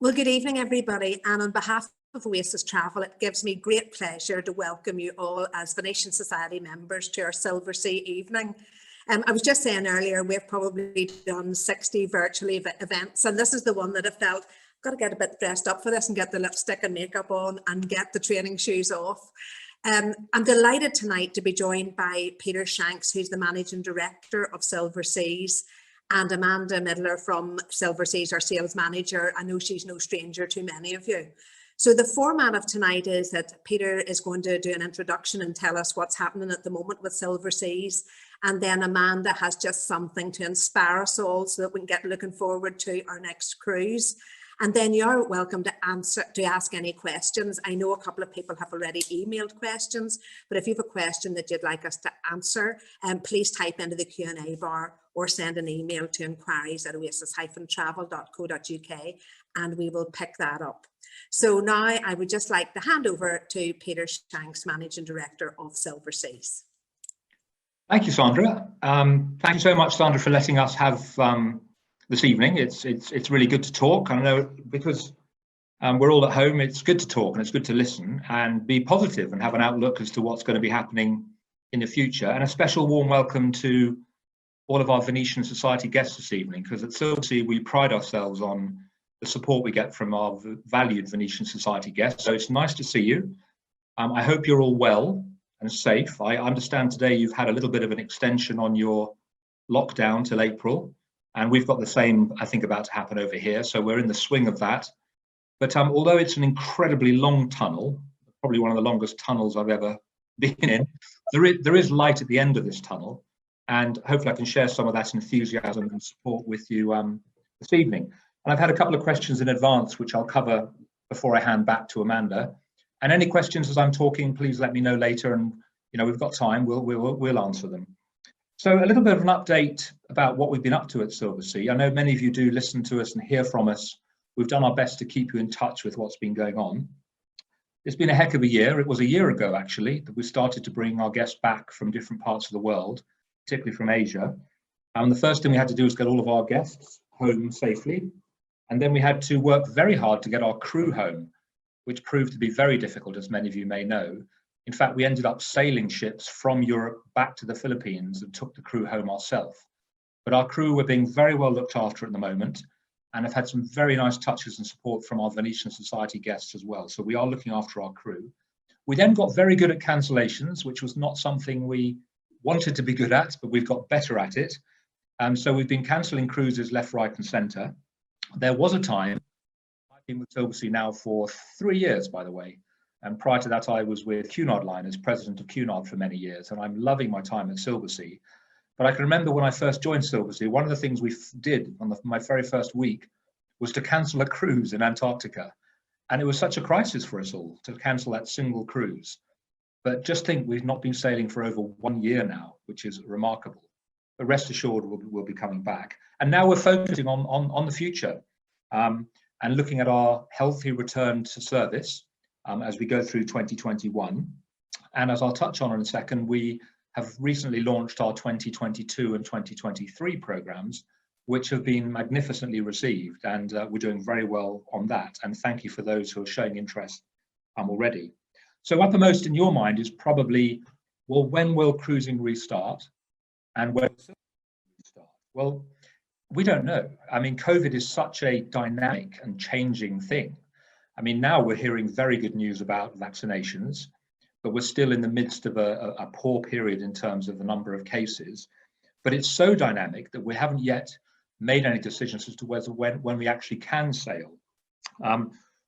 Well, good evening, everybody. And on behalf of Oasis Travel, it gives me great pleasure to welcome you all as Venetian Society members to our Silversea evening. I was just saying earlier, we've probably done 60 virtual events, and this is the one that I felt, I've got to get a bit dressed up for this and get the lipstick and makeup on and get the training shoes off. I'm delighted tonight to be joined by Peter Shanks, who's the Managing Director of Silversea's, and Amanda Midler from Silversea's, our sales manager. I know she's no stranger to many of you. So the format of tonight is that Peter is going to do an introduction and tell us what's happening at the moment with Silversea's. And then Amanda has just something to inspire us all so that we can get looking forward to our next cruise. And then you're welcome to ask any questions. I know a couple of people have already emailed questions, but if you have a question that you'd like us to answer, please type into the Q&A bar or send an email to inquiries@oasis-travel.co.uk and we will pick that up. So now I would just like to hand over to Peter Shanks, Managing Director of Silversea's. Thank you, Sandra. Thank you so much, Sandra, for letting us have this evening. It's really good to talk. I know because we're all at home, it's good to talk and it's good to listen and be positive and have an outlook as to what's going to be happening in the future. And a special warm welcome to all of our Venetian Society guests this evening, because at Silversea we pride ourselves on the support we get from our valued Venetian Society guests. So it's nice to see you. I hope you're all well and safe. I understand today you've had a little bit of an extension on your lockdown till April. And we've got the same, I think, about to happen over here. So we're in the swing of that. But although it's an incredibly long tunnel, probably one of the longest tunnels I've ever been in, there is light at the end of this tunnel. And hopefully I can share some of that enthusiasm and support with you this evening. And I've had a couple of questions in advance, which I'll cover before I hand back to Amanda. And any questions as I'm talking, please let me know later. And we've got time, we'll answer them. So a little bit of an update about what we've been up to at Silversea. I know many of you do listen to us and hear from us. We've done our best to keep you in touch with what's been going on. It's been a heck of a year. It was a year ago, actually, that we started to bring our guests back from different parts of the world, particularly from Asia. And the first thing we had to do was get all of our guests home safely. And then we had to work very hard to get our crew home, which proved to be very difficult, as many of you may know. In fact, we ended up sailing ships from Europe back to the Philippines and took the crew home ourselves. But our crew were being very well looked after at the moment and have had some very nice touches and support from our Venetian Society guests as well. So we are looking after our crew. We then got very good at cancellations, which was not something we wanted to be good at, but we've got better at it. So we've been cancelling cruises left, right and centre. There was a time, I've been with Silversea now for 3 years, by the way. And prior to that, I was with Cunard Line as president of Cunard for many years, and I'm loving my time at Silversea. But I can remember when I first joined Silversea, one of the things we did on my very first week was to cancel a cruise in Antarctica. And it was such a crisis for us all to cancel that single cruise. But just think, we've not been sailing for over 1 year now, which is remarkable. But rest assured, we'll be coming back. And now we're focusing on the future and looking at our healthy return to service. As we go through 2021. And as I'll touch on in a second, we have recently launched our 2022 and 2023 programs, which have been magnificently received, and we're doing very well on that. And thank you for those who are showing interest already. So uppermost in your mind is probably, well, when will cruising restart? And when will it restart? Well, we don't know. I mean, COVID is such a dynamic and changing thing. I mean, now we're hearing very good news about vaccinations, but we're still in the midst of a poor period in terms of the number of cases. But it's so dynamic that we haven't yet made any decisions as to when we actually can sail.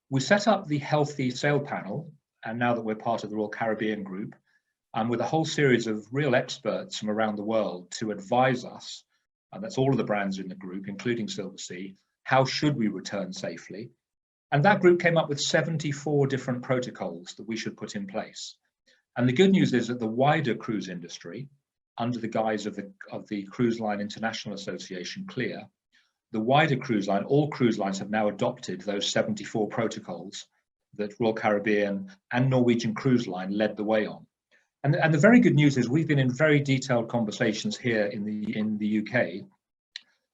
We set up the Healthy Sail Panel, and now that we're part of the Royal Caribbean Group, with a whole series of real experts from around the world to advise us, and that's all of the brands in the group, including Silversea, how should we return safely? And that group came up with 74 different protocols that we should put in place. And the good news is that the wider cruise industry, under the guise of the Cruise Line International Association, CLIA, the wider cruise line, all cruise lines have now adopted those 74 protocols that Royal Caribbean and Norwegian Cruise Line led the way on. And the very good news is we've been in very detailed conversations here in the UK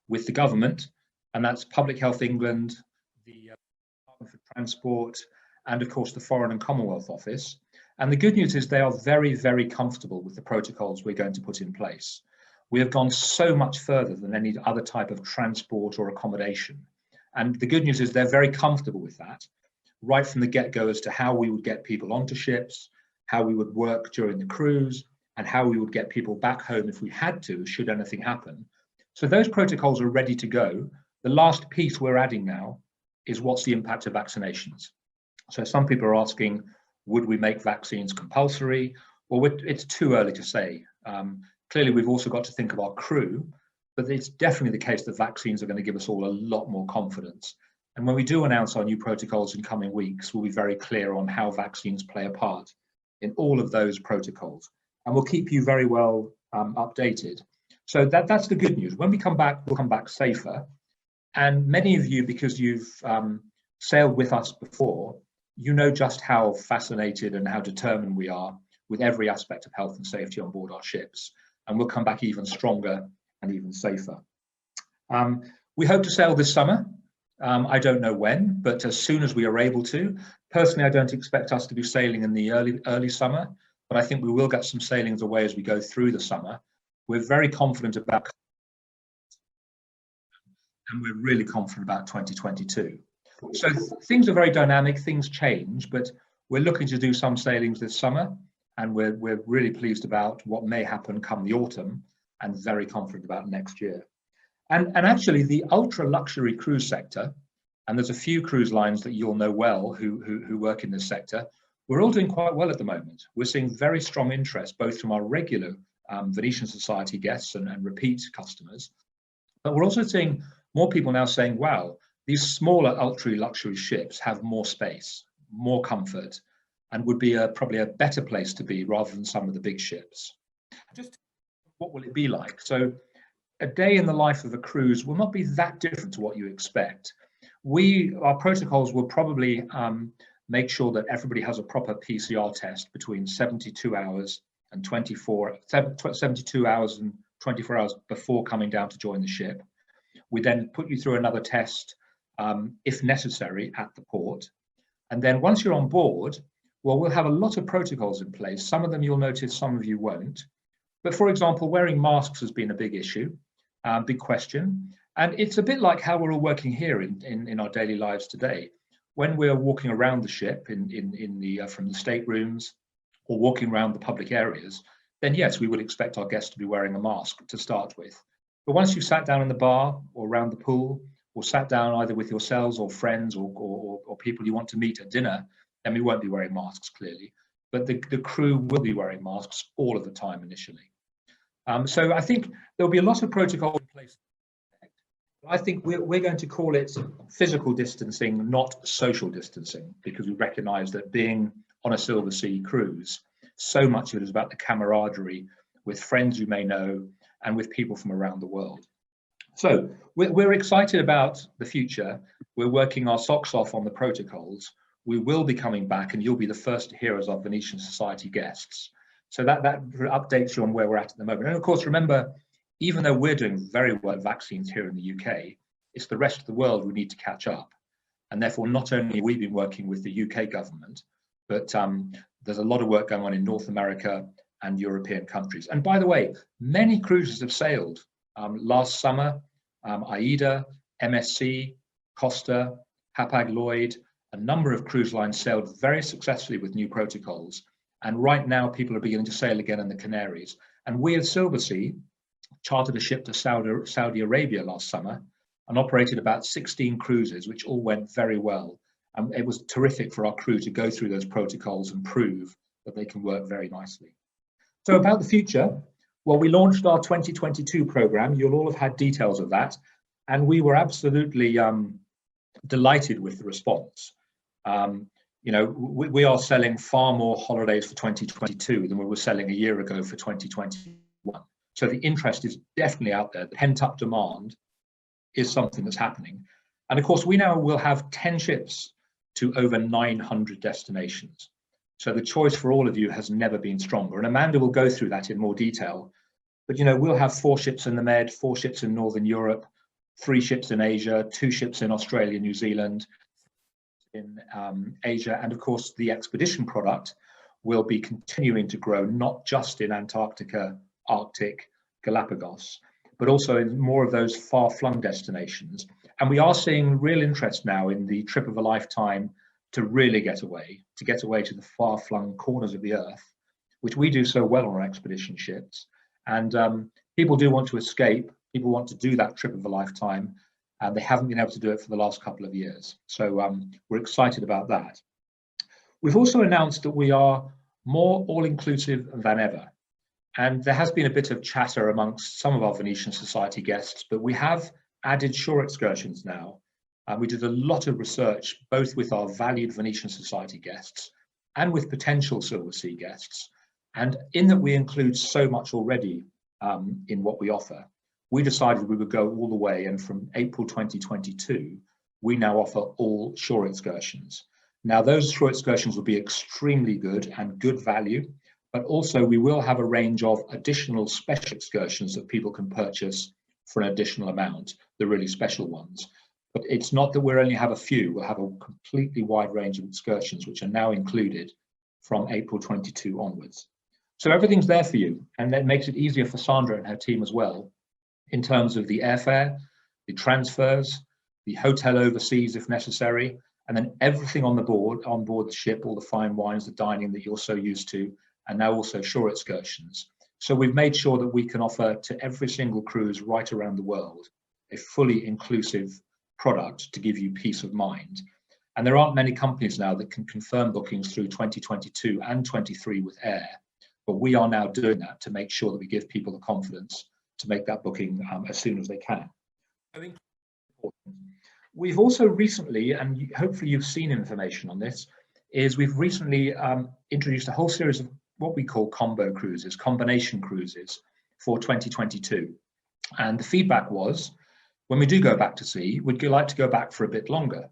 with the government, and that's Public Health England, the Department for Transport, and of course the Foreign and Commonwealth Office. And the good news is they are very, very comfortable with the protocols we're going to put in place. We have gone so much further than any other type of transport or accommodation. And the good news is they're very comfortable with that, right from the get-go, as to how we would get people onto ships, how we would work during the cruise, and how we would get people back home if we had to, should anything happen. So those protocols are ready to go. The last piece we're adding now is what's the impact of vaccinations. So some people are asking, would we make vaccines compulsory? Well, it's too early to say. Clearly, we've also got to think of our crew, but it's definitely the case that vaccines are going to give us all a lot more confidence. And when we do announce our new protocols in coming weeks, we'll be very clear on how vaccines play a part in all of those protocols. And we'll keep you very well updated. So that's the good news. When we come back, we'll come back safer. And many of you, because you've sailed with us before, you know just how fascinated and how determined we are with every aspect of health and safety on board our ships. And we'll come back even stronger and even safer. We hope to sail this summer. I don't know when, but as soon as we are able to. Personally, I don't expect us to be sailing in the early summer, but I think we will get some sailings away as we go through the summer. We're very confident about, and we're really confident about 2022. So things are very dynamic, things change, but we're looking to do some sailings this summer, and we're really pleased about what may happen come the autumn, and very confident about next year. And actually the ultra luxury cruise sector, and there's a few cruise lines that you'll know well who work in this sector, we're all doing quite well at the moment. We're seeing very strong interest, both from our regular Venetian Society guests and repeat customers, but we're also seeing more people now saying, wow, these smaller ultra luxury ships have more space, more comfort, and would be probably a better place to be rather than some of the big ships. Just what will it be like? So a day in the life of a cruise will not be that different to what you expect. Our protocols will probably make sure that everybody has a proper PCR test between 72 hours and 24 hours before coming down to join the ship. We then put you through another test, if necessary, at the port. And then once you're on board, well, we'll have a lot of protocols in place. Some of them you'll notice, some of you won't. But for example, wearing masks has been a big issue, big question. And it's a bit like how we're all working here in our daily lives today. When we're walking around the ship from the staterooms or walking around the public areas, then yes, we would expect our guests to be wearing a mask to start with. But once you've sat down in the bar or around the pool, or sat down either with yourselves or friends or people you want to meet at dinner, then we won't be wearing masks, clearly. But the crew will be wearing masks all of the time initially. So I think there'll be a lot of protocols in place. I think we're going to call it physical distancing, not social distancing, because we recognise that being on a Silversea cruise, so much of it is about the camaraderie with friends you may know and with people from around the world. So we're excited about the future. We're working our socks off on the protocols. We will be coming back, and you'll be the first to hear as our Venetian Society guests. So that updates you on where we're at the moment. And of course, remember, even though we're doing very well at vaccines here in the UK, it's the rest of the world who need to catch up. And therefore, not only have we been working with the UK government, but there's a lot of work going on in North America and European countries. And by the way, many cruises have sailed. Last summer, AIDA, MSC, Costa, Hapag-Lloyd, a number of cruise lines sailed very successfully with new protocols. And right now, people are beginning to sail again in the Canaries. And we at Silversea chartered a ship to Saudi Arabia last summer and operated about 16 cruises, which all went very well. And it was terrific for our crew to go through those protocols and prove that they can work very nicely. So about the future, well, we launched our 2022 program. You'll all have had details of that. And we were absolutely delighted with the response. You know, we are selling far more holidays for 2022 than we were selling a year ago for 2021. So the interest is definitely out there. The pent-up demand is something that's happening. And of course, we now will have 10 ships to over 900 destinations. So the choice for all of you has never been stronger. And Amanda will go through that in more detail. But, you know, we'll have 4 ships in the Med, 4 ships in Northern Europe, 3 ships in Asia, 2 ships in Australia, New Zealand, in Asia, and of course the expedition product will be continuing to grow, not just in Antarctica, Arctic, Galapagos, but also in more of those far-flung destinations. And we are seeing real interest now in the trip of a lifetime to really get away to the far-flung corners of the earth, which we do so well on our expedition ships. And people do want to escape, people want to do that trip of a lifetime, and they haven't been able to do it for the last couple of years. So we're excited about that. We've also announced that we are more all-inclusive than ever. And there has been a bit of chatter amongst some of our Venetian Society guests, but we have added shore excursions now. We did a lot of research, both with our valued Venetian Society guests and with potential Silversea guests. And in that we include so much already in what we offer, we decided we would go all the way. And from April 2022, we now offer all shore excursions. Now, those shore excursions will be extremely good and good value, but also we will have a range of additional special excursions that people can purchase for an additional amount, the really special ones. But it's not that we'll only have a few, we'll have a completely wide range of excursions, which are now included from April 22 onwards. So everything's there for you, and that makes it easier for Sandra and her team as well, in terms of the airfare, the transfers, the hotel overseas if necessary, and then everything on board the ship, all the fine wines, the dining that you're so used to, and now also shore excursions. So we've made sure that we can offer to every single cruise right around the world a fully inclusive product to give you peace of mind. And there aren't many companies now that can confirm bookings through 2022 and 23 with air, but we are now doing that to make sure that we give people the confidence to make that booking as soon as they can. We've also recently, and hopefully you've seen information on this, is we've recently introduced a whole series of what we call combo cruises, combination cruises for 2022. And the feedback was, when we do go back to sea, we'd like to go back for a bit longer.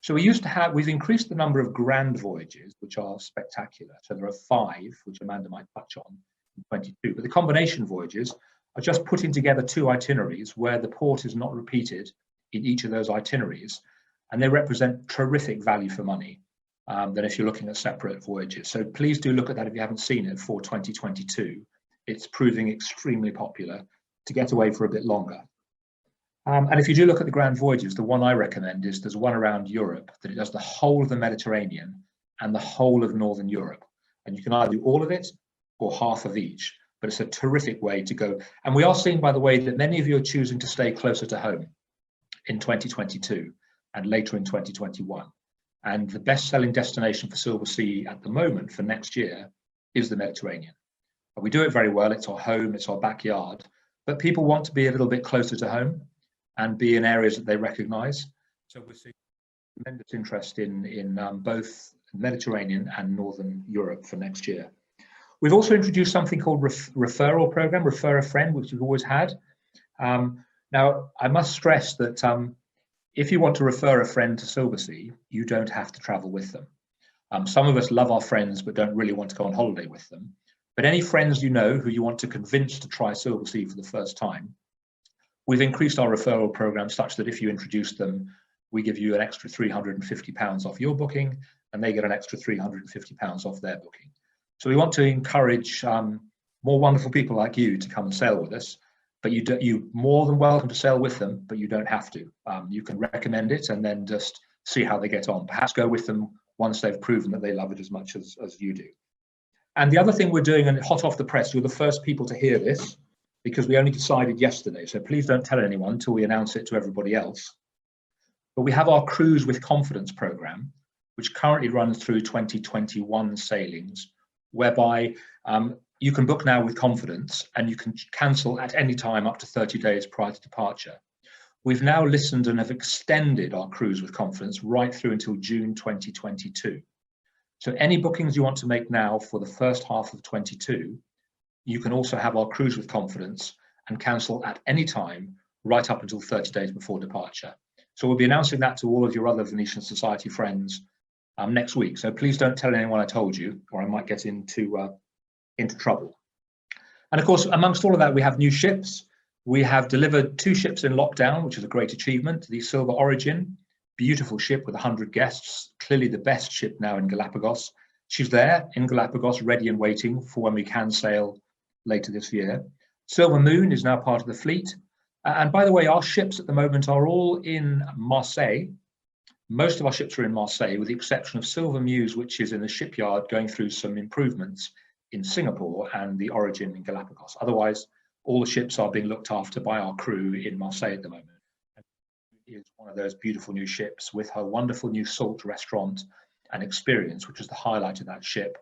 So we've increased the number of grand voyages, which are spectacular. So there are 5, which Amanda might touch on in 22, but the combination voyages are just putting together 2 itineraries where the port is not repeated in each of those itineraries, and they represent terrific value for money than if you're looking at separate voyages. So please do look at that if you haven't seen it for 2022. It's proving extremely popular to get away for a bit longer. And if you do look at the grand voyages, the one I recommend is there's one around Europe that it does the whole of the Mediterranean and the whole of Northern Europe. And you can either do all of it or half of each, but it's a terrific way to go. And we are seeing, by the way, that many of you are choosing to stay closer to home in 2022 and later in 2021. And the best-selling destination for Silversea at the moment for next year is the Mediterranean. We do it very well, it's our home, it's our backyard, but people want to be a little bit closer to home and be in areas that they recognise. So we're seeing tremendous interest in both Mediterranean and Northern Europe for next year. We've also introduced something called referral program, refer a friend, which we've always had. Now, I must stress that if you want to refer a friend to Silversea, you don't have to travel with them. Some of us love our friends, but don't really want to go on holiday with them. But any friends you know who you want to convince to try Silversea for the first time, we've increased our referral program such that if you introduce them, we give you an extra £350 off your booking, and they get an extra £350 off their booking. So we want to encourage more wonderful people like you to come and sail with us. But you're more than welcome to sail with them, but you don't have to. You can recommend it and then just see how they get on. Perhaps go with them once they've proven that they love it as much as you do. And the other thing we're doing, and hot off the press, you're the first people to hear this because we only decided yesterday. So please don't tell anyone until we announce it to everybody else. But we have our Cruise with Confidence program, which currently runs through 2021 sailings, whereby you can book now with confidence and you can cancel at any time up to 30 days prior to departure. We've now listened and have extended our Cruise with Confidence right through until June 2022. So any bookings you want to make now for the first half of 22, you can also have our Cruise with Confidence and cancel at any time right up until 30 days before departure. So we'll be announcing that to all of your other Venetian Society friends next week. So please don't tell anyone I told you, or I might get into trouble. And of course, amongst all of that, we have new ships. We have delivered 2 ships in lockdown, which is a great achievement. The Silver Origin, beautiful ship with 100 guests, clearly the best ship now in Galapagos. She's there in Galapagos, ready and waiting for when we can sail later this year. Silver Moon is now part of the fleet. And by the way, our ships at the moment are all in Marseille. Most of our ships are in Marseille, with the exception of Silver Muse, which is in the shipyard going through some improvements in Singapore, and the Origin in Galapagos. Otherwise, all the ships are being looked after by our crew in Marseille at the moment. Is one of those beautiful new ships with her wonderful new salt restaurant and experience, which is the highlight of that ship.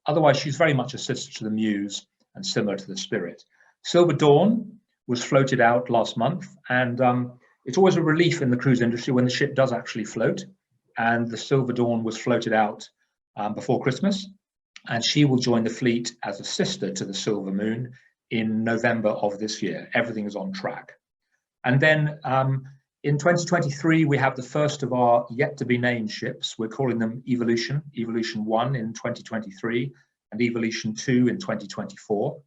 Otherwise, she's very much a sister to the Muse and similar to the Spirit. Silver Dawn was floated out last month, and it's always a relief in the cruise industry when the ship does actually float. And the Silver Dawn was floated out before Christmas, and she will join the fleet as a sister to the Silver Moon in November of this year. Everything is on track. And then in 2023, we have the first of our yet-to-be-named ships. We're calling them Evolution, Evolution 1 in 2023, and Evolution 2 in 2024.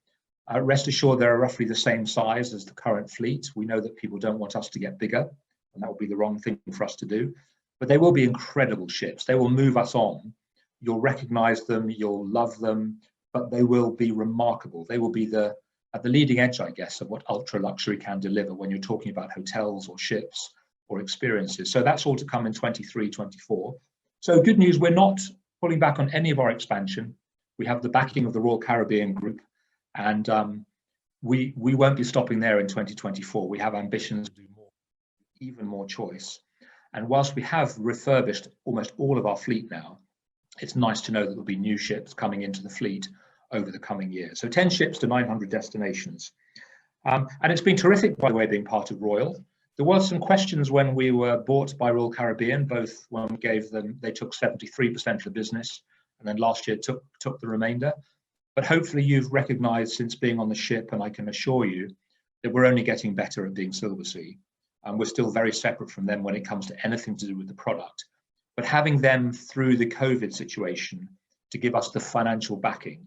Rest assured, they're roughly the same size as the current fleet. We know that people don't want us to get bigger, and that would be the wrong thing for us to do. But they will be incredible ships. They will move us on. You'll recognize them, you'll love them, but they will be remarkable. They will be at the leading edge, I guess, of what ultra luxury can deliver when you're talking about hotels or ships or experiences. So that's all to come in 23, 24. So good news, we're not pulling back on any of our expansion. We have the backing of the Royal Caribbean Group, and we won't be stopping there in 2024. We have ambitions to do more, even more choice. And whilst we have refurbished almost all of our fleet now, it's nice to know that there'll be new ships coming into the fleet over the coming years. So 10 ships to 900 destinations. And it's been terrific, by the way, being part of Royal. There were some questions when we were bought by Royal Caribbean, both when we gave them, they took 73% of the business, and then last year took the remainder. But hopefully you've recognized since being on the ship, and I can assure you that we're only getting better at being Silversea. And we're still very separate from them when it comes to anything to do with the product. But having them through the COVID situation to give us the financial backing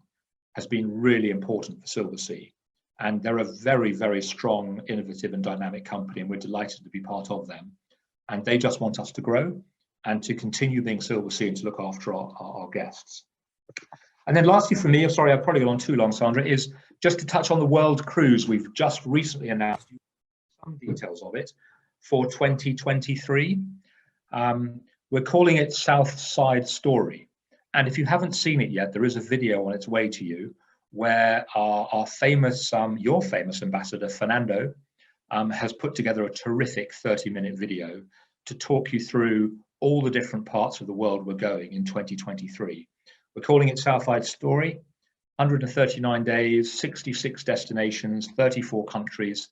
has been really important for Silversea. And they're a very, very strong, innovative and dynamic company, and we're delighted to be part of them. And they just want us to grow and to continue being Silversea and to look after our guests. And then lastly for me, sorry, I've probably gone on too long, Sandra, is just to touch on the World Cruise. We've just recently announced some details of it for 2023. We're calling it South Side Story. And if you haven't seen it yet, there is a video on its way to you where our famous, your famous ambassador, Fernando, has put together a terrific 30-minute video to talk you through all the different parts of the world we're going in 2023. We're calling it South Side Story, 139 days, 66 destinations, 34 countries,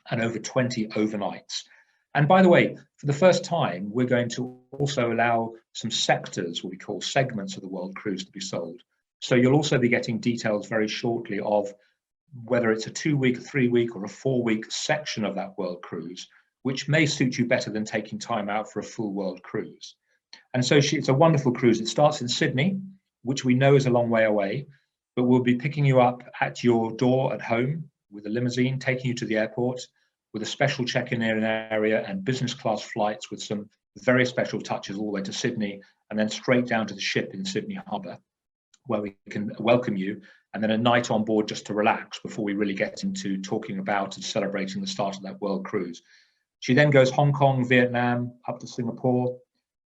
and over 20 overnights. And by the way, for the first time, we're going to also allow some sectors, what we call segments of the World Cruise, to be sold. So you'll also be getting details very shortly of whether it's a 2-week, a 3-week, or a 4-week section of that World Cruise, which may suit you better than taking time out for a full World Cruise. And so it's a wonderful cruise. It starts in Sydney, which we know is a long way away, but we'll be picking you up at your door at home with a limousine, taking you to the airport, with a special check-in area and business class flights with some very special touches all the way to Sydney, and then straight down to the ship in Sydney Harbour, where we can welcome you, and then a night on board just to relax before we really get into talking about and celebrating the start of that World Cruise. She then goes Hong Kong, Vietnam, up to Singapore,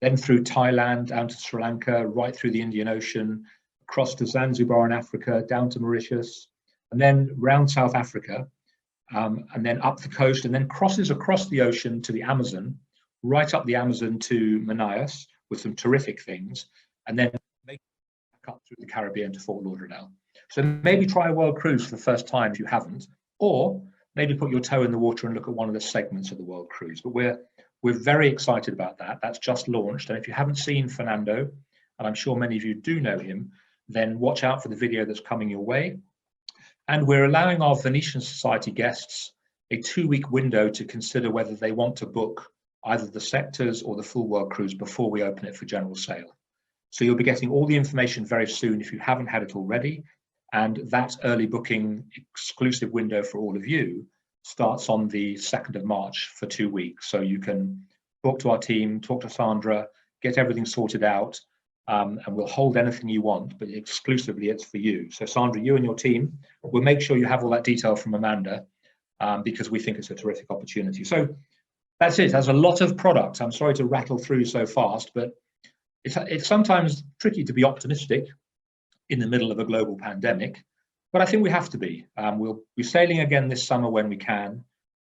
then through Thailand, down to Sri Lanka, right through the Indian Ocean, across to Zanzibar in Africa, down to Mauritius, and then round South Africa, and then up the coast, and then crosses across the ocean to the Amazon, right up the Amazon to Manaus with some terrific things, and then make back up through the Caribbean to Fort Lauderdale. So maybe try a World Cruise for the first time if you haven't, or maybe put your toe in the water and look at one of the segments of the World Cruise. But we're very excited about that. That's just launched, and if you haven't seen Fernando, and I'm sure many of you do know him, then watch out for the video that's coming your way. And we're allowing our Venetian Society guests a 2-week window to consider whether they want to book either the sectors or the full World Cruise before we open it for general sale. So you'll be getting all the information very soon if you haven't had it already. And that early booking exclusive window for all of you starts on the 2nd of March for 2 weeks. So you can talk to our team, talk to Sandra, get everything sorted out, and we'll hold anything you want, but exclusively it's for you. So Sandra, you and your team will make sure you have all that detail from Amanda, because we think it's a terrific opportunity. So that's it. There's a lot of products. I'm sorry to rattle through so fast, but it's sometimes tricky to be optimistic in the middle of a global pandemic, but I think we have to be. We'll be sailing again this summer when we can,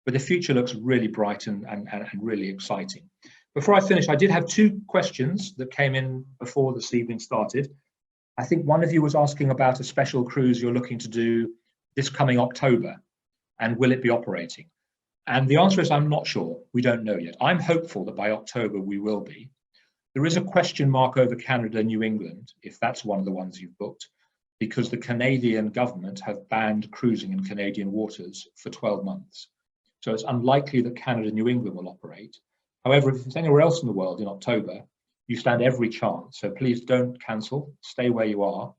but the future looks really bright and really exciting. Before I finish, I did have 2 questions that came in before this evening started. I think one of you was asking about a special cruise you're looking to do this coming October, and will it be operating? And the answer is I'm not sure. We don't know yet. I'm hopeful that by October we will be. There is a question mark over Canada, New England, if that's one of the ones you've booked, because the Canadian government have banned cruising in Canadian waters for 12 months. So it's unlikely that Canada, New England will operate. However, if it's anywhere else in the world in October, you stand every chance. So please don't cancel, stay where you are.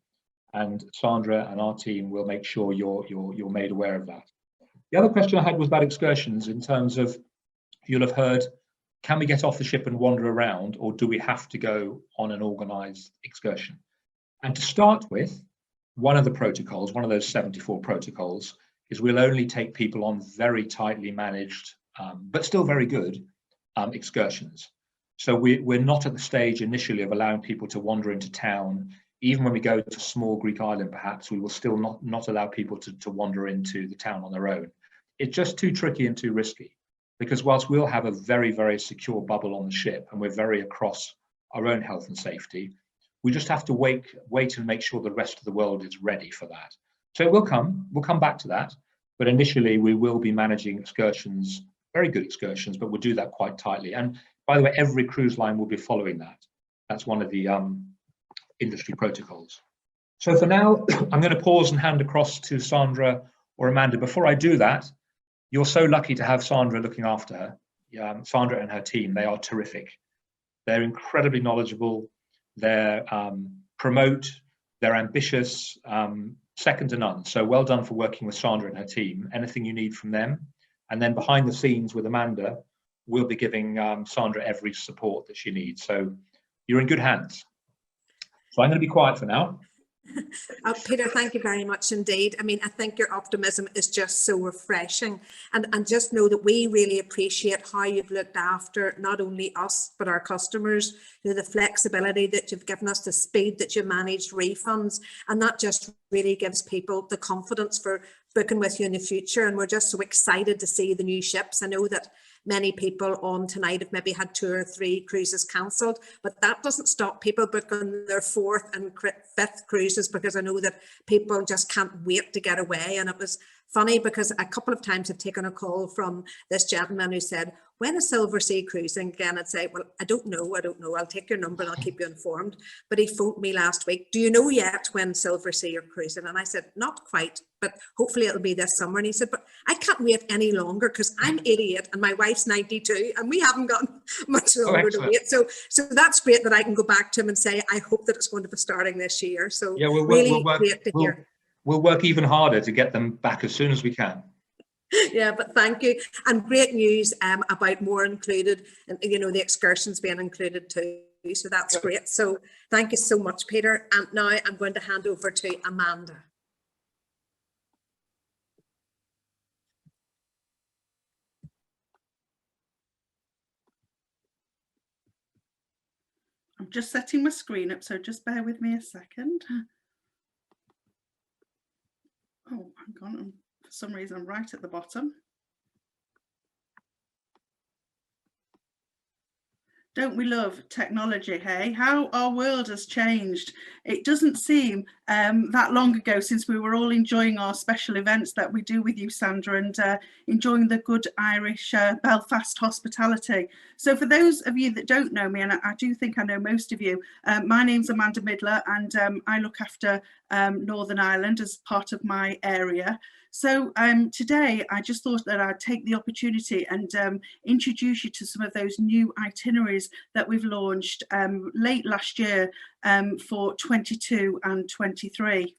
And Sandra and our team will make sure you're made aware of that. The other question I had was about excursions, in terms of, you'll have heard, can we get off the ship and wander around, or do we have to go on an organised excursion? And to start with, one of the protocols, one of those 74 protocols, is we'll only take people on very tightly managed, but still very good excursions. So we're not at the stage initially of allowing people to wander into town. Even when we go to small Greek island, perhaps, we will still not allow people to wander into the town on their own. It's just too tricky and too risky, because whilst we'll have a very, very secure bubble on the ship, and we're very across our own health and safety, we just have to wait and make sure the rest of the world is ready for that. So we'll come back to that, but initially we will be managing excursions, very good excursions, but we'll do that quite tightly. And by the way, every cruise line will be following that. That's one of the industry protocols. So for now, I'm going to pause and hand across to Sandra or Amanda. Before I do that, you're so lucky to have Sandra looking after her. Sandra and her team, they are terrific. They're incredibly knowledgeable. They're promote, they're ambitious, second to none. So well done for working with Sandra and her team. Anything you need from them. And then behind the scenes with Amanda, we'll be giving Sandra every support that she needs. So you're in good hands. So I'm going to be quiet for now. Peter, thank you very much indeed. I mean, I think your optimism is just so refreshing, and just know that we really appreciate how you've looked after not only us but our customers. You know, the flexibility that you've given us, the speed that you managed refunds, and that just really gives people the confidence for booking with you in the future. And we're just so excited to see the new ships. I know that many people on tonight have maybe had 2 or 3 cruises cancelled, but that doesn't stop people booking their 4th and 5th cruises, because I know that people just can't wait to get away. And it was funny because a couple of times I've taken a call from this gentleman who said, when is Silversea cruising again? I'd say, well, I don't know. I'll take your number and I'll keep you informed. But he phoned me last week. Do you know yet when Silversea are cruising? And I said, not quite, but hopefully it'll be this summer. And he said, but I can't wait any longer because I'm 88 and my wife's 92 and we haven't got much longer to wait. So that's great that I can go back to him and say, I hope that it's going to be starting this year. So yeah, we'll great to hear. We'll work even harder to get them back as soon as we can. Yeah, but thank you. And great news about more included, and you know, the excursions being included too. So that's great. So thank you so much, Peter. And now I'm going to hand over to Amanda. I'm just setting my screen up, so just bear with me a second. Oh, hang on. For some reason, I'm right at the bottom. Don't we love technology, hey? How our world has changed. It doesn't seem that long ago since we were all enjoying our special events that we do with you, Sandra, and enjoying the good Irish Belfast hospitality. So for those of you that don't know me, and I do think I know most of you, my name's Amanda Midler, and I look after Northern Ireland as part of my area. So today I just thought that I'd take the opportunity and introduce you to some of those new itineraries that we've launched late last year for 22 and 23.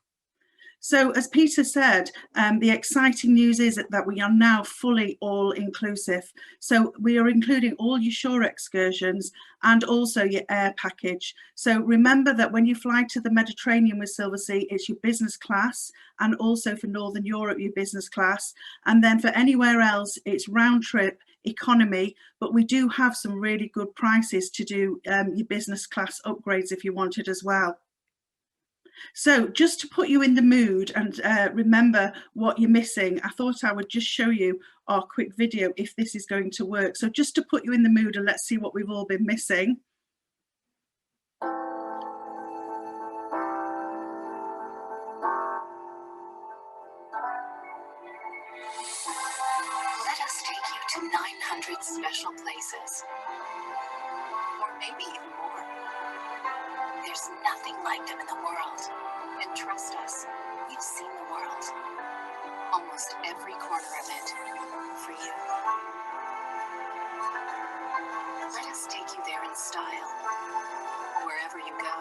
So as Peter said, the exciting news is that we are now fully all inclusive. So we are including all your shore excursions and also your air package. So remember that when you fly to the Mediterranean with Silversea, it's your business class, and also for Northern Europe, your business class. And then for anywhere else, it's round trip economy, but we do have some really good prices to do your business class upgrades if you wanted as well. So just to put you in the mood and remember what you're missing, I thought I would just show you our quick video if this is going to work. So just to put you in the mood, and let's see what we've all been missing. Let us take you to 900 special places, or maybe even more. There's nothing like them in the world, and trust us, we've seen the world, almost every corner of it, for you. Let us take you there in style. Wherever you go,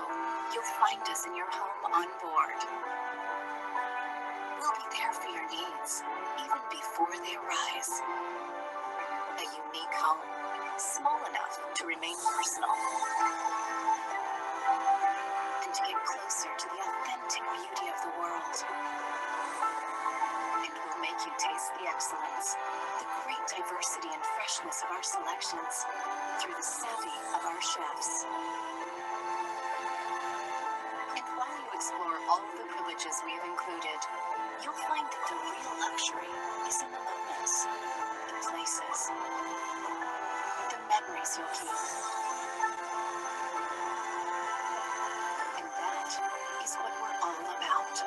you'll find us in your home on board. We'll be there for your needs, even before they arise. A unique home, small enough to remain personal, and to get closer to the authentic beauty of the world. And we'll make you taste the excellence, the great diversity and freshness of our selections through the savvy of our chefs. And while you explore all the privileges we have included, you'll find that the real luxury is in the moments, the places, the memories you'll keep. And that is what we're all about.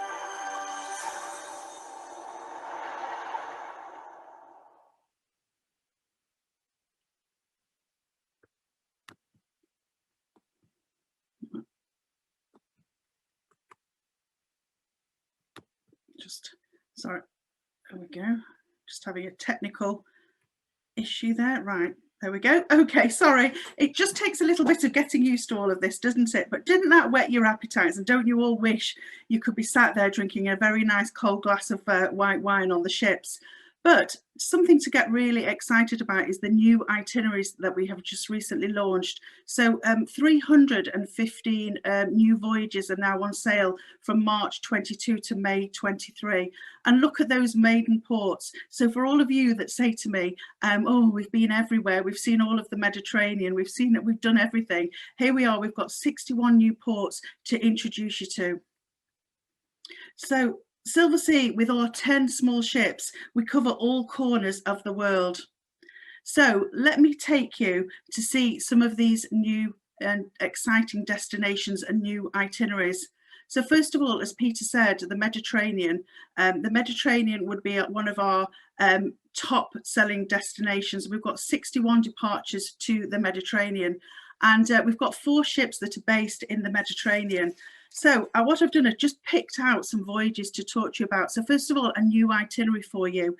Just, sorry, there we go. Just having a technical issue there. Right, there we go. Okay, sorry. It just takes a little bit of getting used to all of this, doesn't it? But didn't that whet your appetites? And don't you all wish you could be sat there drinking a very nice cold glass of white wine on the ships? But something to get really excited about is the new itineraries that we have just recently launched. So 315 new voyages are now on sale from March 22 to May 23. And look at those maiden ports. So for all of you that say to me, oh, we've been everywhere, we've seen all of the Mediterranean, we've seen that, we've done everything. Here we are, we've got 61 new ports to introduce you to. So Silversea, with our 10 small ships, we cover all corners of the world. So let me take you to see some of these new and exciting destinations and new itineraries. So first of all, as Peter said, the Mediterranean would be one of our top selling destinations. We've got 61 departures to the Mediterranean, and we've got 4 ships that are based in the Mediterranean. So what I've done is just picked out some voyages to talk to you about. So first of all, a new itinerary for you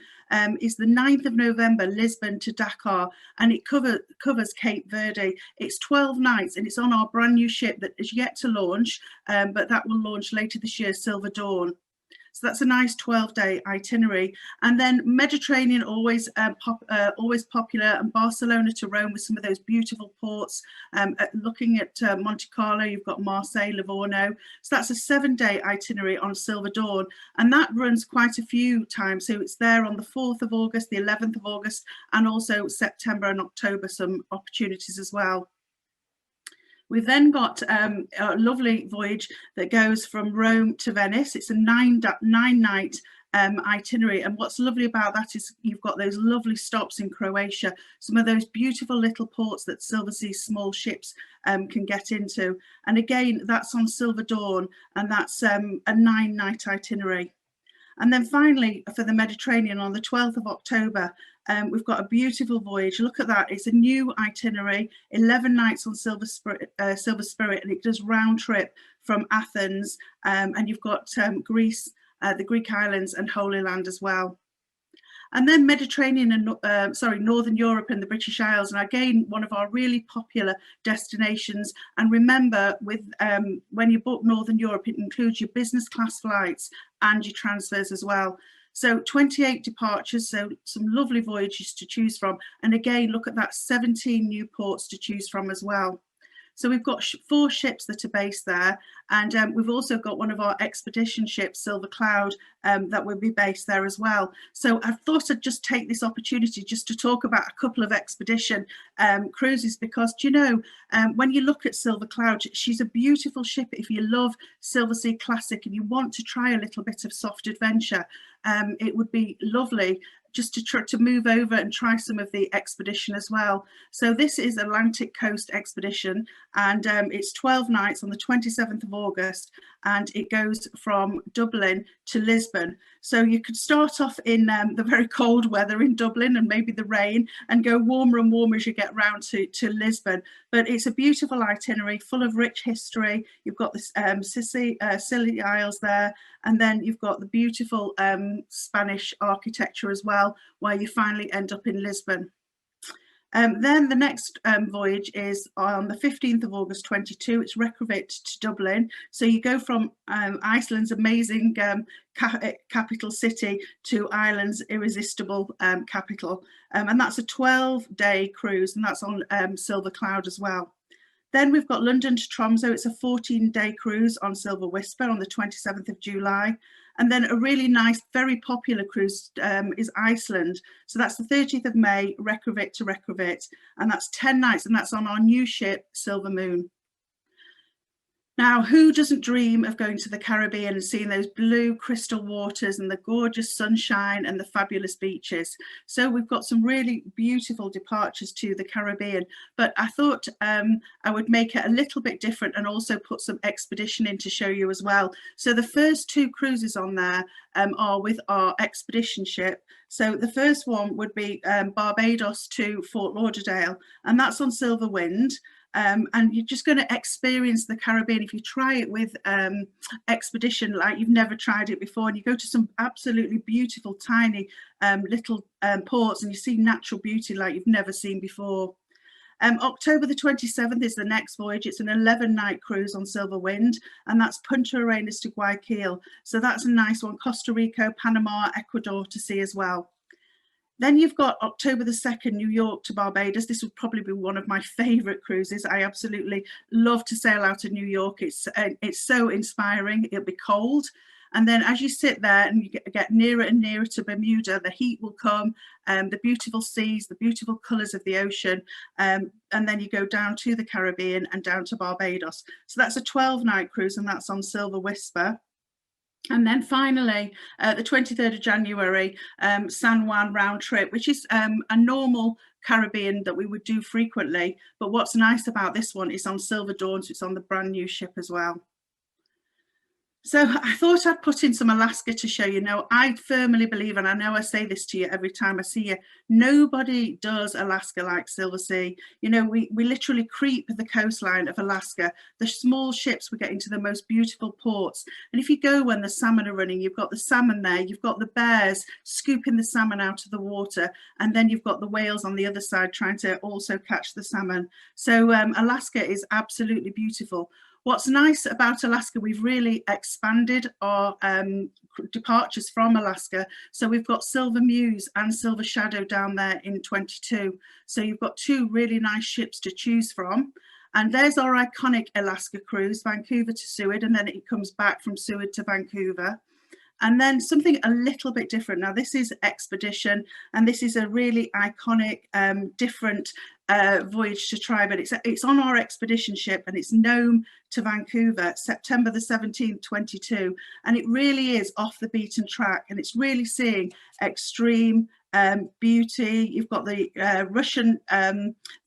is the 9th of November, Lisbon to Dakar, and it covers Cape Verde. It's 12 nights, and it's on our brand new ship that is yet to launch, but that will launch later this year, Silver Dawn. So that's a nice 12-day itinerary. And then Mediterranean, always popular, and Barcelona to Rome with some of those beautiful ports. Looking at Monte Carlo, you've got Marseille, Livorno. So that's a 7-day itinerary on Silver Dawn, and that runs quite a few times. So it's there on the 4th of August, the 11th of August, and also September and October, some opportunities as well. We've then got a lovely voyage that goes from Rome to Venice. It's a nine-night itinerary, and what's lovely about that is you've got those lovely stops in Croatia, some of those beautiful little ports that Silversea small ships can get into. And again, that's on Silver Dawn, and that's a 9-night itinerary. And then finally, for the Mediterranean, on the 12th of October, we've got a beautiful voyage. Look at that. It's a new itinerary, 11 nights on Silver Spirit, and it does round trip from Athens. And you've got Greece, the Greek islands, and Holy Land as well. And then Mediterranean and Northern Europe and the British Isles, and again one of our really popular destinations. And remember, with when you book Northern Europe, it includes your business class flights and your transfers as well. So 28 departures, so some lovely voyages to choose from. And again, look at that, 17 new ports to choose from as well. So we've got 4 ships that are based there, and we've also got one of our expedition ships, Silver Cloud, that will be based there as well. So I thought I'd just take this opportunity just to talk about a couple of expedition cruises, because, you know, when you look at Silver Cloud, she's a beautiful ship. If you love Silversea Classic and you want to try a little bit of soft adventure, it would be lovely just to try to move over and try some of the expedition as well. So this is Atlantic Coast Expedition, and it's 12 nights on the 27th of August, and it goes from Dublin to Lisbon. So you could start off in the very cold weather in Dublin and maybe the rain, and go warmer and warmer as you get round to Lisbon. But it's a beautiful itinerary full of rich history. You've got the Scilly Isles there, and then you've got the beautiful Spanish architecture as well, where you finally end up in Lisbon. Then the next voyage is on the 15th of August 22. It's Reykjavik to Dublin. So you go from Iceland's amazing capital city to Ireland's irresistible capital. And that's a 12-day cruise, and that's on Silver Cloud as well. Then we've got London to Tromsø. It's a 14-day cruise on Silver Whisper on the 27th of July. And then a really nice, very popular cruise is Iceland. So that's the 30th of May, Reykjavik to Reykjavik. And that's 10 nights, and that's on our new ship, Silver Moon. Now, who doesn't dream of going to the Caribbean and seeing those blue crystal waters and the gorgeous sunshine and the fabulous beaches? So we've got some really beautiful departures to the Caribbean, but I thought I would make it a little bit different and also put some expedition in to show you as well. So the first 2 cruises on there are with our expedition ship. So the first one would be Barbados to Fort Lauderdale, and that's on Silver Wind. And you're just going to experience the Caribbean. If you try it with expedition like you've never tried it before, and you go to some absolutely beautiful tiny little ports, and you see natural beauty like you've never seen before. October the 27th is the next voyage. It's an 11-night cruise on Silver Wind, and that's Punta Arenas to Guayaquil. So that's a nice one. Costa Rica, Panama, Ecuador to see as well. Then you've got October the 2nd, New York to Barbados. This would probably be one of my favourite cruises. I absolutely love to sail out of New York. It's so inspiring. It'll be cold. And then as you sit there and you get nearer and nearer to Bermuda, the heat will come, the beautiful seas, the beautiful colours of the ocean, and then you go down to the Caribbean and down to Barbados. So that's a 12-night cruise, and that's on Silver Whisper. And then finally, the 23rd of January, San Juan round trip, which is a normal Caribbean that we would do frequently. But what's nice about this one is on Silver Dawn, so it's on the brand new ship as well. So I thought I'd put in some Alaska to show you. Now, I firmly believe, and I know I say this to you every time I see you, nobody does Alaska like Silversea. You know, we literally creep the coastline of Alaska. The small ships, we get into the most beautiful ports. And if you go when the salmon are running, you've got the salmon there, you've got the bears scooping the salmon out of the water, and then you've got the whales on the other side trying to also catch the salmon. So Alaska is absolutely beautiful. What's nice about Alaska, we've really expanded our departures from Alaska. So we've got Silver Muse and Silver Shadow down there in 22. So you've got 2 really nice ships to choose from. And there's our iconic Alaska cruise, Vancouver to Seward, and then it comes back from Seward to Vancouver. And then something a little bit different. Now, this is expedition, and this is a really iconic, different voyage to try, but it's on our expedition ship, and it's Nome to Vancouver, September the 17th, 22. And it really is off the beaten track, and it's really seeing extreme beauty. You've got the Russian,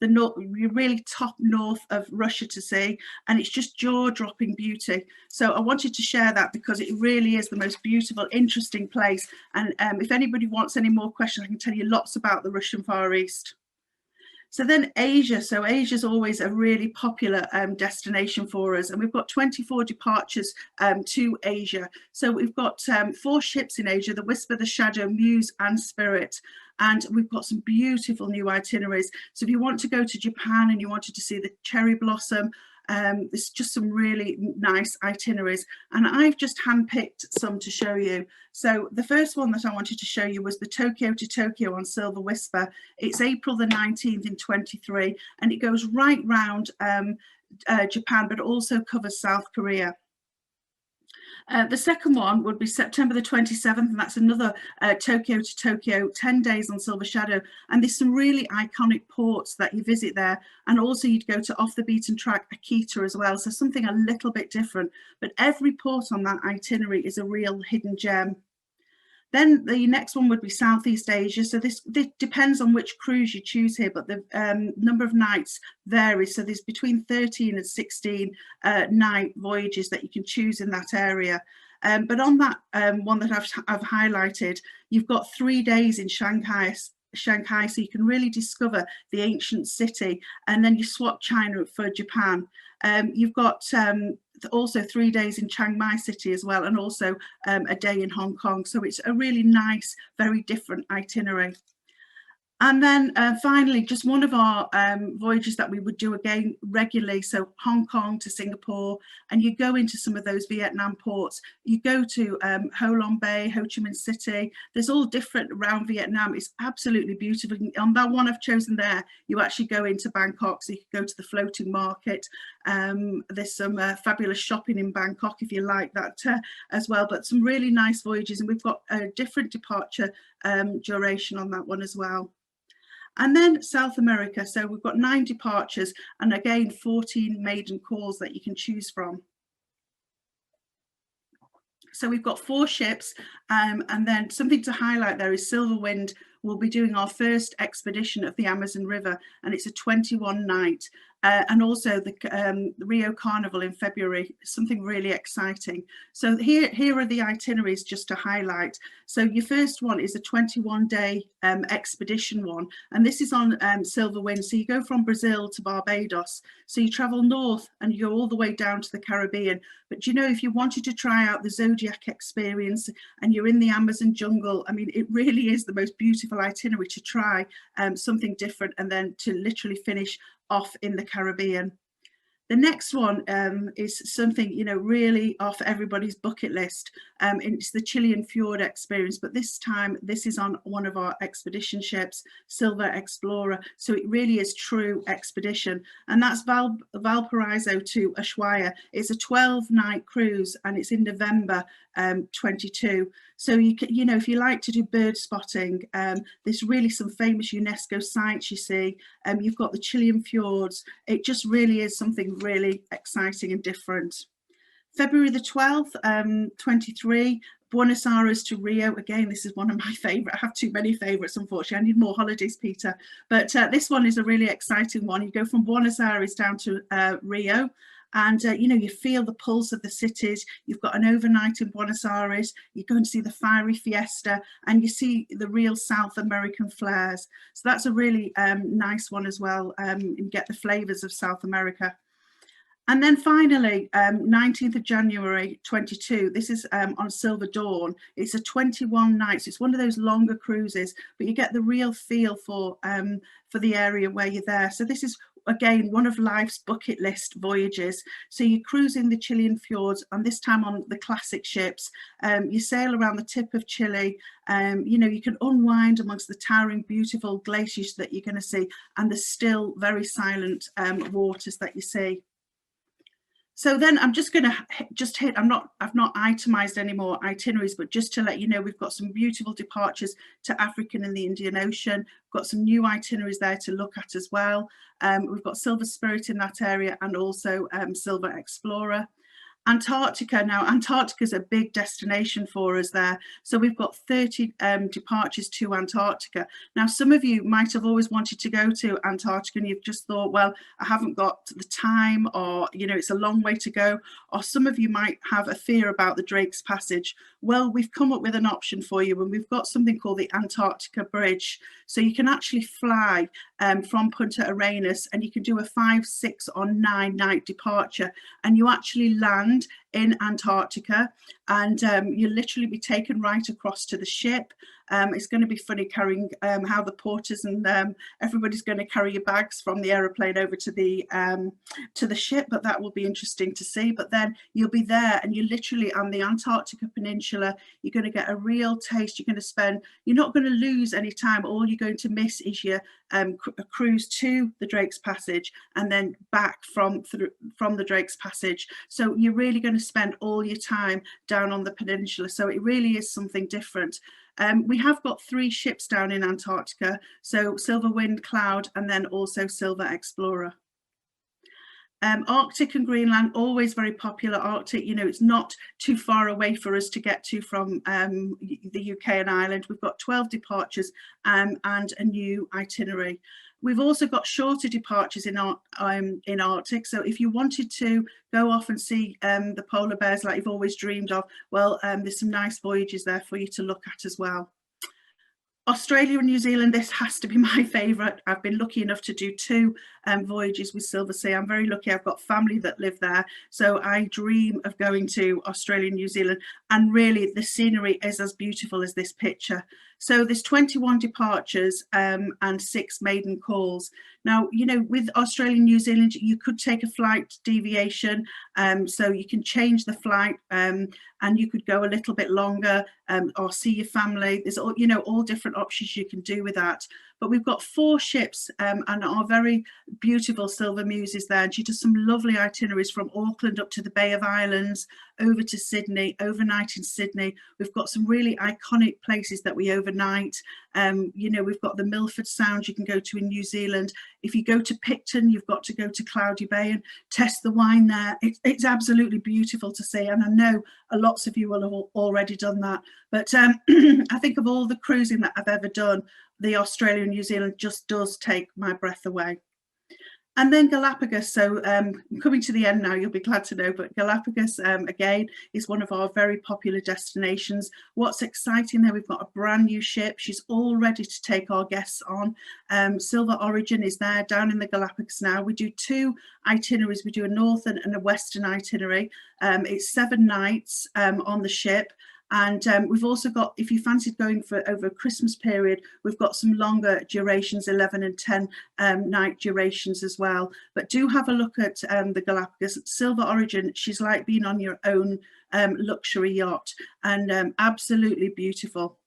really top north of Russia to see, and it's just jaw-dropping beauty. So I wanted to share that because it really is the most beautiful, interesting place. And if anybody wants any more questions, I can tell you lots about the Russian Far East. So then Asia. So Asia is always a really popular destination for us, and we've got 24 departures to Asia. So we've got 4 ships in Asia: the Whisper, the Shadow, Muse, and Spirit. And we've got some beautiful new itineraries. So if you want to go to Japan and you wanted to see the cherry blossom, there's just some really nice itineraries, and I've just handpicked some to show you. So the first one that I wanted to show you was the Tokyo to Tokyo on Silver Whisper. It's April the 19th in 23, and it goes right round Japan, but also covers South Korea. The second one would be September the 27th, and that's another Tokyo to Tokyo, 10 days on Silver Shadow. And there's some really iconic ports that you visit there. And also you'd go to Off the Beaten Track Akita as well. So something a little bit different. But every port on that itinerary is a real hidden gem. Then the next one would be Southeast Asia. So this depends on which cruise you choose here, but the number of nights varies. So there's between 13 and 16 night voyages that you can choose in that area. But on that one that I've highlighted, you've got 3 days in Shanghai, so you can really discover the ancient city, and then you swap China for Japan. You've got also 3 days in Chiang Mai city as well, and also a day in Hong Kong. So it's a really nice, very different itinerary. And then finally, just one of our voyages that we would do again regularly. So Hong Kong to Singapore, and you go into some of those Vietnam ports. You go to Ho Long Bay, Ho Chi Minh City. There's all different around Vietnam. It's absolutely beautiful. On that one I've chosen there, you actually go into Bangkok, so you can go to the floating market. There's some fabulous shopping in Bangkok if you like that as well, but some really nice voyages, and we've got a different departure duration on that one as well. And then South America, so we've got 9 departures, and again 14 maiden calls that you can choose from. So we've got 4 ships, and then something to highlight there is Silverwind will be doing our first expedition of the Amazon River, and it's a 21 night. And also the Rio Carnival in February, something really exciting. So here are the itineraries just to highlight. So your first one is a 21-day expedition one, and this is on Silverwind. So you go from Brazil to Barbados. So you travel north and you go all the way down to the Caribbean. But you know, if you wanted to try out the Zodiac experience and you're in the Amazon jungle, I mean, it really is the most beautiful itinerary to try something different, and then to literally finish off in the Caribbean. The next one is something, you know, really off everybody's bucket list. It's the Chilean Fjord experience, but this time this is on one of our expedition ships, Silver Explorer. So it really is true expedition, and that's Valparaiso to Ushuaia. It's a 12-night cruise, and it's in November 22. So you can, you know, if you like to do bird spotting, there's really some famous UNESCO sites you see. You've got the Chilean fjords. It just really is something really exciting and different. February the 12th, 23, Buenos Aires to Rio. Again, this is one of my favourite. I have too many favourites, unfortunately. I need more holidays, Peter. But this one is a really exciting one. You go from Buenos Aires down to Rio. And, you know, you feel the pulse of the cities. You've got an overnight in Buenos Aires. You're going to see the fiery fiesta, and you see the real South American flares. So that's a really nice one as well. You get the flavours of South America. And then finally, 19th of January 22, this is on Silver Dawn. It's a 21 nights. It's one of those longer cruises, but you get the real feel for the area where you're there. So this is, again, one of life's bucket list voyages. So you cruise in the Chilean fjords, and this time on the classic ships. You sail around the tip of Chile. You know, you can unwind amongst the towering, beautiful glaciers that you're going to see, and the still very silent waters that you see. So then I'm just going to hit, I've not itemized any more itineraries, but just to let you know, we've got some beautiful departures to African and the Indian Ocean. We've got some new itineraries there to look at as well. We've got Silver Spirit in that area, and also Silver Explorer. Antarctica. Now, Antarctica is a big destination for us there. So we've got 30 departures to Antarctica. Now, some of you might have always wanted to go to Antarctica and you've just thought, well, I haven't got the time, or, you know, it's a long way to go. Or some of you might have a fear about the Drake's Passage. Well, we've come up with an option for you, and we've got something called the Antarctica Bridge. So you can actually fly from Punta Arenas, and you can do a 5, 6 or 9 night departure, and you actually land in Antarctica, and you'll literally be taken right across to the ship. It's going to be funny carrying how the porters and everybody's going to carry your bags from the aeroplane over to the ship, but that will be interesting to see. But then you'll be there, and you're literally on the Antarctica Peninsula. You're going to get a real taste. You're not going to lose any time. All you're going to miss is your cruise to the Drake's Passage, and then back from the Drake's Passage. So you're really going to spend all your time down on the peninsula. So it really is something different. We have got 3 ships down in Antarctica, so Silver Wind, Cloud, and then also Silver Explorer. Arctic and Greenland, always very popular. Arctic, you know, it's not too far away for us to get to from the UK and Ireland. We've got 12 departures and a new itinerary. We've also got shorter departures in Arctic. So if you wanted to go off and see the polar bears like you've always dreamed of, well, there's some nice voyages there for you to look at as well. Australia and New Zealand, this has to be my favourite. I've been lucky enough to do 2 voyages with Silversea. I'm very lucky. I've got family that live there, so I dream of going to Australia and New Zealand, and really the scenery is as beautiful as this picture. So there's 21 departures and 6 maiden calls. Now, you know, with Australia and New Zealand, you could take a flight deviation, so you can change the flight and you could go a little bit longer or see your family. There's all, you know, all different options you can do with that. But we've got 4 ships and our very beautiful Silver Muse is there, and she does some lovely itineraries from Auckland up to the Bay of Islands, over to Sydney, overnight in Sydney. We've got some really iconic places that we overnight. You know, we've got the Milford Sound you can go to in New Zealand. If you go to Picton, you've got to go to Cloudy Bay and test the wine there. It's absolutely beautiful to see, and I know lots of you will have already done that. But I think of all the cruising that I've ever done, the Australia and New Zealand just does take my breath away. And then Galapagos, so coming to the end now, you'll be glad to know, but Galapagos, again, is one of our very popular destinations. What's exciting there, we've got a brand new ship. She's all ready to take our guests on. Silver Origin is there down in the Galapagos now. We do 2 itineraries. We do a northern and a western itinerary. It's 7 nights on the ship. And we've also got, if you fancied going for over a Christmas period, we've got some longer durations, 11 and 10 night durations as well. But do have a look at the Galapagos. Silver Origin, she's like being on your own luxury yacht, and absolutely beautiful.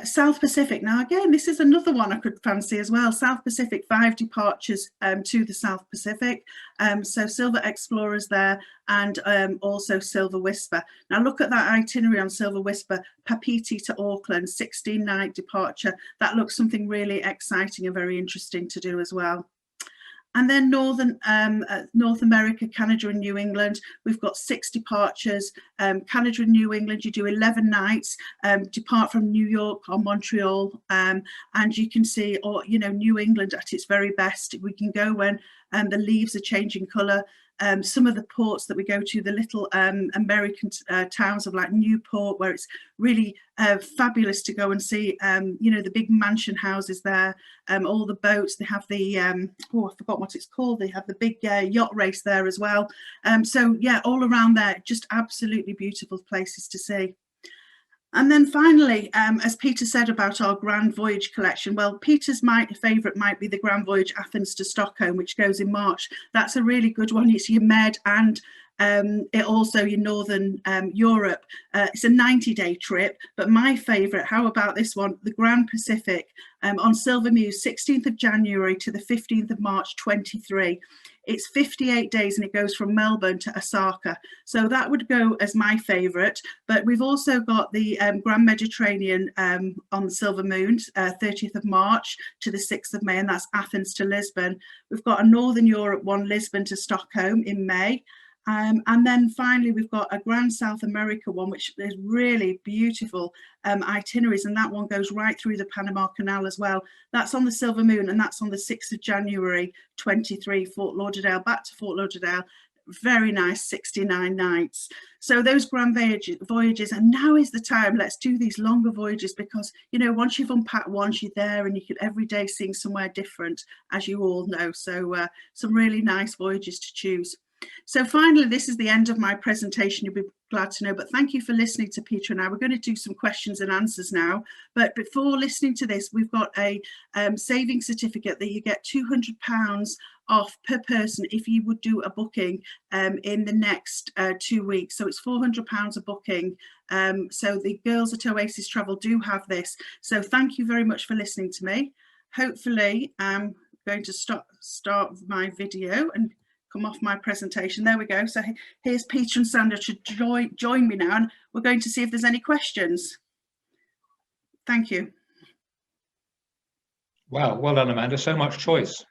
South Pacific, now again, this is another one I could fancy as well. South Pacific, 5 departures to the South Pacific. So Silver Explorer's there, and also Silver Whisper. Now look at that itinerary on Silver Whisper, Papeete to Auckland, 16-night departure. That looks something really exciting and very interesting to do as well. And then North America, Canada and New England, we've got 6 departures. Canada and New England, you do 11 nights, depart from New York or Montreal, and you can see, or you know, New England at its very best. We can go when the leaves are changing colour. Some of the ports that we go to, the little American towns of like Newport, where it's really fabulous to go and see, you know, the big mansion houses there, all the boats. They have the, oh, I forgot what it's called. They have the big yacht race there as well. So yeah, all around there, just absolutely beautiful places to see. And then finally, as Peter said about our Grand Voyage collection, well, Peter's favourite might be the Grand Voyage Athens to Stockholm, which goes in March. That's a really good one. It's your Med and it also your Northern Europe. It's a 90-day trip, but my favourite, how about this one, the Grand Pacific on Silver Muse, 16th of January to the 15th of March 23. It's 58 days and it goes from Melbourne to Osaka. So that would go as my favourite. But we've also got the Grand Mediterranean on the Silver Moon, 30th of March to the 6th of May, and that's Athens to Lisbon. We've got a Northern Europe one, Lisbon to Stockholm in May. And then finally, we've got a Grand South America one, which is really beautiful itineraries, and that one goes right through the Panama Canal as well. That's on the Silver Moon, and that's on the 6th of January 23, Fort Lauderdale, back to Fort Lauderdale. Very nice, 69 nights. So those grand voyages, and now is the time, let's do these longer voyages, because, you know, once you've unpacked once, you're there, and you can every day seeing somewhere different, as you all know. So some really nice voyages to choose. So finally, this is the end of my presentation, you'll be glad to know, but thank you for listening to Peter and I. We're going to do some questions and answers now, but before listening to this, we've got a saving certificate that you get £200 off per person if you would do a booking in the next 2 weeks. So it's £400 a booking. So the girls at Oasis Travel do have this. So thank you very much for listening to me. Hopefully I'm going to start my video and come off my presentation. There we go. So here's Peter and Sandra to join me now, and we're going to see if there's any questions. Thank you. Wow, well done, Amanda. So much choice.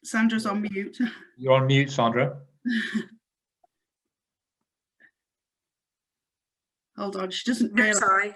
Sandra's on mute. You're on mute, Sandra. Hold on, she doesn't realise. Sorry.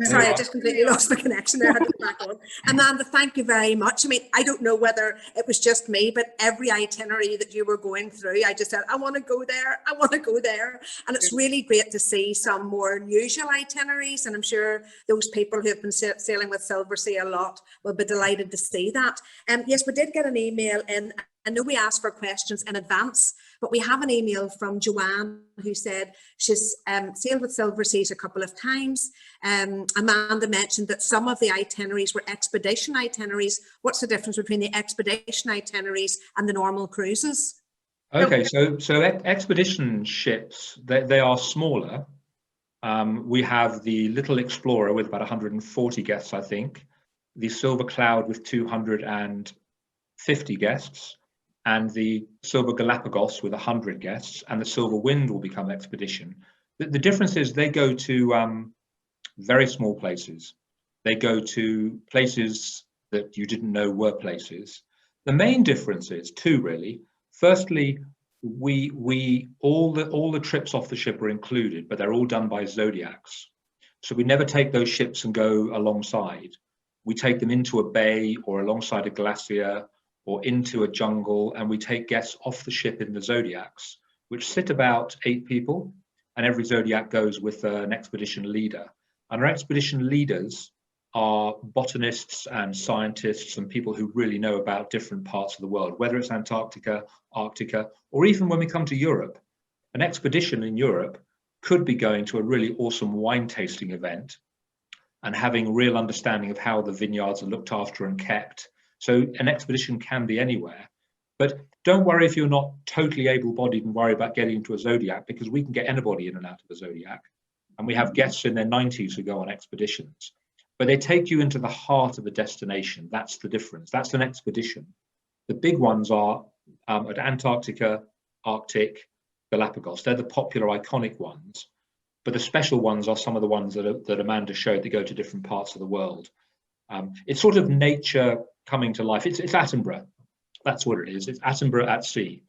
Sorry, I just completely lost the connection there. I had to go back on. Amanda, thank you very much. I mean, I don't know whether it was just me, but every itinerary that you were going through, I just said, I want to go there. I want to go there. And it's really great to see some more unusual itineraries. And I'm sure those people who have been sailing with Silversea a lot will be delighted to see that. Yes, we did get an email in. I know we asked for questions in advance, but we have an email from Joanne who said she's sailed with Silverseas a couple of times. Amanda mentioned that some of the itineraries were expedition itineraries. What's the difference between the expedition itineraries and the normal cruises? Okay, so expedition ships, they are smaller. We have the Little Explorer with about 140 guests, I think, the Silver Cloud with 250 guests, and the Silver Galapagos with 100 guests, and the Silver Wind will become expedition. The difference is they go to very small places. They go to places that you didn't know were places. The main difference is two, really. Firstly, all the trips off the ship are included, but they're all done by zodiacs. So we never take those ships and go alongside. We take them into a bay or alongside a glacier or into a jungle, and we take guests off the ship in the zodiacs, which sit about 8 people, and every zodiac goes with an expedition leader. And our expedition leaders are botanists and scientists and people who really know about different parts of the world, whether it's Antarctica, Arctica, or even when we come to Europe. An expedition in Europe could be going to a really awesome wine tasting event and having real understanding of how the vineyards are looked after and kept. So an expedition can be anywhere, but don't worry if you're not totally able-bodied and worry about getting into a zodiac, because we can get anybody in and out of a zodiac. And we have guests in their 90s who go on expeditions, but they take you into the heart of a destination. That's the difference. That's an expedition. The big ones are at Antarctica, Arctic, Galapagos. They're the popular, iconic ones, but the special ones are some of the ones that Amanda showed that go to different parts of the world. It's sort of nature coming to life. It's Attenborough. That's what it is. It's Attenborough at sea.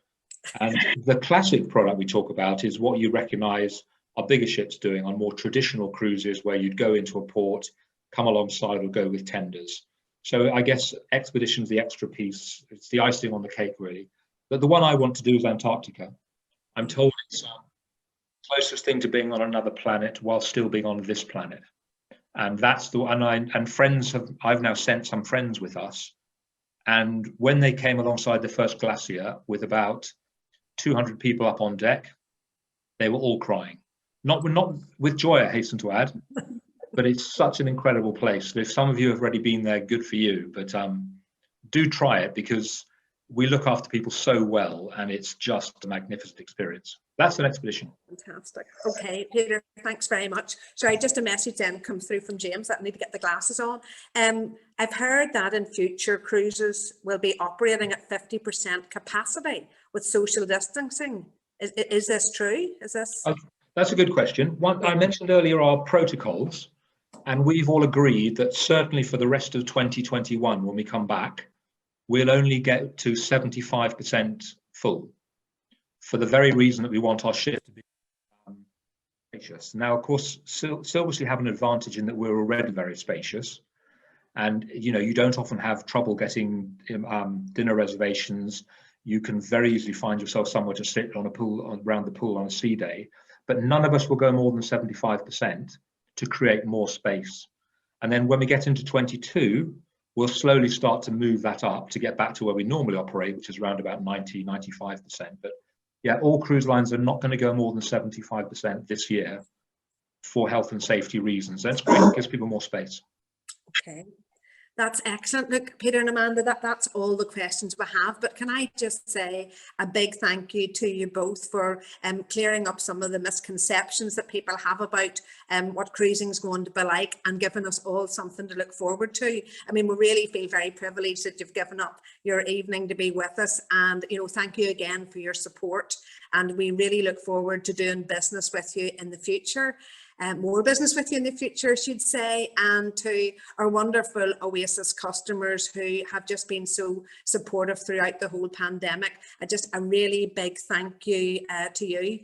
And the classic product we talk about is what you recognize our bigger ships doing on more traditional cruises, where you'd go into a port, come alongside, or go with tenders. So I guess expedition's the extra piece. It's the icing on the cake, really. But the one I want to do is Antarctica. I'm told it's the closest thing to being on another planet while still being on this planet. And that's the one. I've now sent some friends with us, and when they came alongside the first glacier with about 200 people up on deck, they were all crying. Not with joy, I hasten to add, but it's such an incredible place. If some of you have already been there, good for you. But do try it, because we look after people so well, and it's just a magnificent experience. That's an expedition. Fantastic. Okay, Peter, thanks very much. Sorry, just a message then comes through from James that I need to get the glasses on. I've heard that in future cruises will be operating at 50% capacity with social distancing. Is this true? Is this? That's a good question. One, I mentioned earlier our protocols. And we've all agreed that certainly for the rest of 2021, when we come back, we'll only get to 75% full, for the very reason that we want our ship to be spacious. Now, of course, Silversea have an advantage in that we're already very spacious. And, you know, you don't often have trouble getting dinner reservations. You can very easily find yourself somewhere to sit on a pool, around the pool on a sea day. But none of us will go more than 75% to create more space. And then when we get into 22, we'll slowly start to move that up to get back to where we normally operate, which is around about 90, 95%. But yeah, all cruise lines are not going to go more than 75% this year for health and safety reasons. That's great, it gives people more space. Okay. That's excellent. Look, Peter and Amanda, that's all the questions we have. But can I just say a big thank you to you both for clearing up some of the misconceptions that people have about what cruising is going to be like, and giving us all something to look forward to. I mean, we really feel very privileged that you've given up your evening to be with us. And, you know, thank you again for your support. And we really look forward to doing business with you in the future. More business with you in the future, I should say, and to our wonderful Oasis customers who have just been so supportive throughout the whole pandemic. Just a really big thank you to you.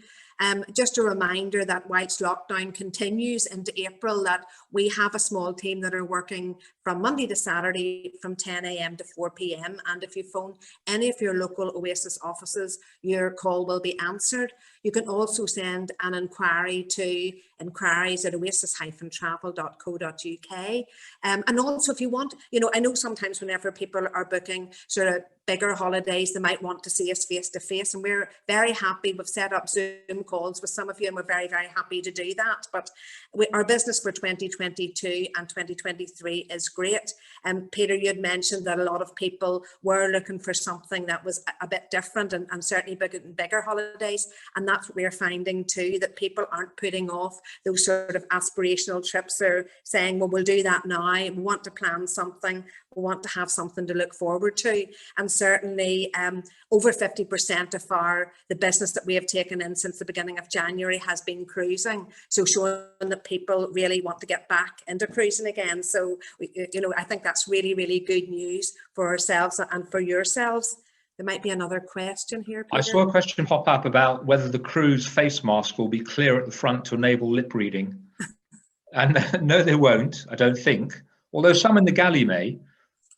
Just a reminder that whilst lockdown continues into April, that we have a small team that are working from Monday to Saturday from 10 a.m. to 4 p.m. And if you phone any of your local Oasis offices, your call will be answered. You can also send an inquiry to inquiries@oasis-travel.co.uk. And also, if you want, you know, I know sometimes whenever people are booking sort of bigger holidays, they might want to see us face to face, and we're very happy. We've set up Zoom calls with some of you, and we're very, very happy to do that. But our business for 2022 and 2023 is great. Peter, you had mentioned that a lot of people were looking for something that was a bit different, and certainly bigger holidays. And that's what we're finding too, that people aren't putting off those sort of aspirational trips. They're saying, well, we'll do that now. We want to plan something. We want to have something to look forward to. And certainly over 50% of the business that we have taken in since the beginning of January has been cruising. So showing that people really want to get back into cruising again. So, you know, I think that's really, really good news for ourselves and for yourselves. There might be another question here, Peter. I saw a question pop up about whether the cruise face mask will be clear at the front to enable lip reading. And no, they won't, I don't think. Although some in the galley may.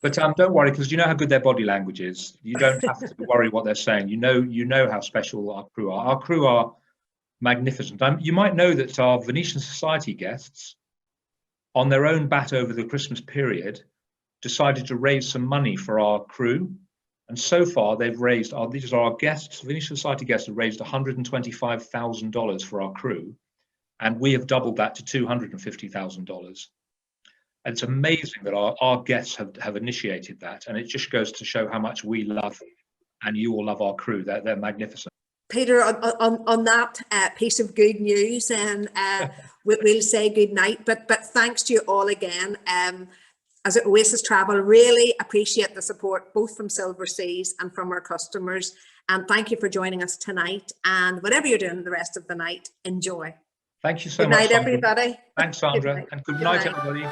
But don't worry, because you know how good their body language is. You don't have to worry what they're saying. You know how special our crew are. Our crew are magnificent. You might know that our Venetian Society guests, on their own bat over the Christmas period, decided to raise some money for our crew. And so far, they've raised, these are our guests, Venetian Society guests have raised $125,000 for our crew. And we have doubled that to $250,000. And it's amazing that our guests have initiated that. And it just goes to show how much we love, and you all love our crew. They're magnificent. Peter, on that piece of good news, and we'll say good night. But thanks to you all again. As Oasis Travel, really appreciate the support both from Silverseas and from our customers. And thank you for joining us tonight. And whatever you're doing the rest of the night, enjoy. Thank you so much. Good night, everybody. Thanks, Sandra. And good night, everybody.